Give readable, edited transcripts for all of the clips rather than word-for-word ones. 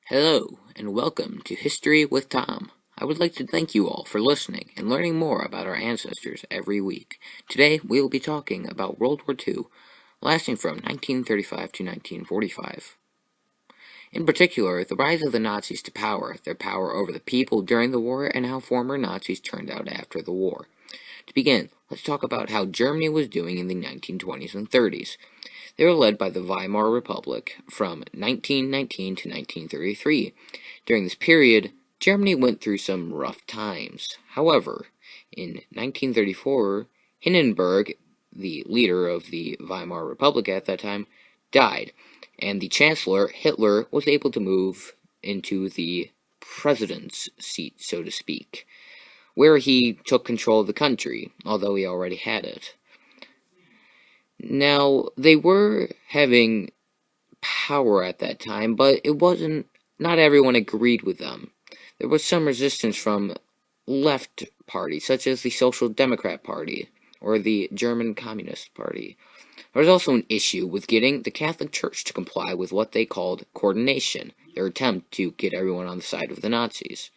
Hello, and welcome to History with Tom. I would like to thank you all for listening and learning more about our ancestors every week. Today, we will be talking about World War II, lasting from 1935 to 1945. In particular, the rise of the Nazis to power, their power over the people during the war, and how former Nazis turned out after the war. To begin, let's talk about how Germany was doing in the 1920s and 30s. They were led by the Weimar Republic from 1919 to 1933. During this period, Germany went through some rough times. However, in 1934, Hindenburg, the leader of the Weimar Republic at that time, died, and the Chancellor, Hitler, was able to move into the president's seat, so to speak, where he took control of the country, although he already had it. Now, they were having power at that time, but not everyone agreed with them. There was some resistance from left parties, such as the Social Democrat Party or the German Communist Party. There was also an issue with getting the Catholic Church to comply with what they called coordination, their attempt to get everyone on the side of the Nazis.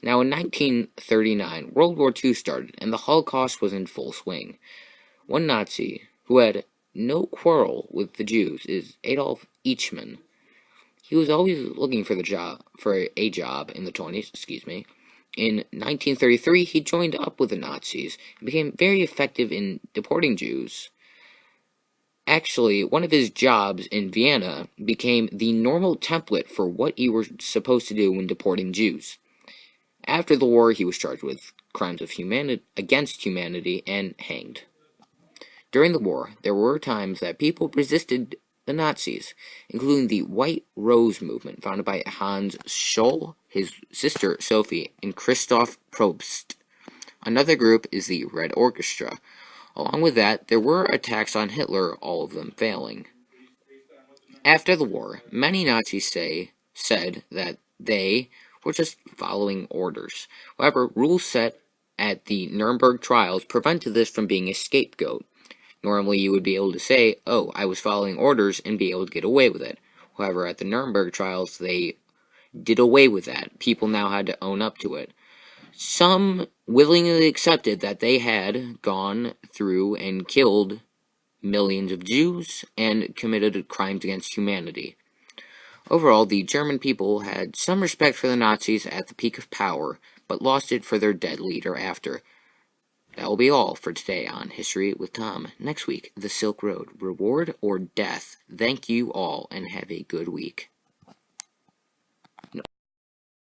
Now, in 1939, World War II started, and the Holocaust was in full swing. One Nazi who had no quarrel with the Jews is Adolf Eichmann. He was always looking for a job in the 20s. In 1933, he joined up with the Nazis and became very effective in deporting Jews. Actually, one of his jobs in Vienna became the normal template for what you were supposed to do when deporting Jews. After the war, he was charged with crimes against humanity and hanged. During the war, there were times that people resisted the Nazis, including the White Rose movement founded by Hans Scholl, his sister Sophie, and Christoph Probst. Another group is the Red Orchestra. Along with that, there were attacks on Hitler, all of them failing. After the war, many Nazis said that they were just following orders. However, rules set at the Nuremberg trials prevented this from being a scapegoat. Normally, you would be able to say, oh, I was following orders, and be able to get away with it. However, at the Nuremberg trials, they did away with that. People now had to own up to it. Some willingly accepted that they had gone through and killed millions of Jews and committed crimes against humanity. Overall, the German people had some respect for the Nazis at the peak of power, but lost it for their dead leader after. That will be all for today on History with Tom. Next week, the Silk Road, reward or death. Thank you all, and have a good week.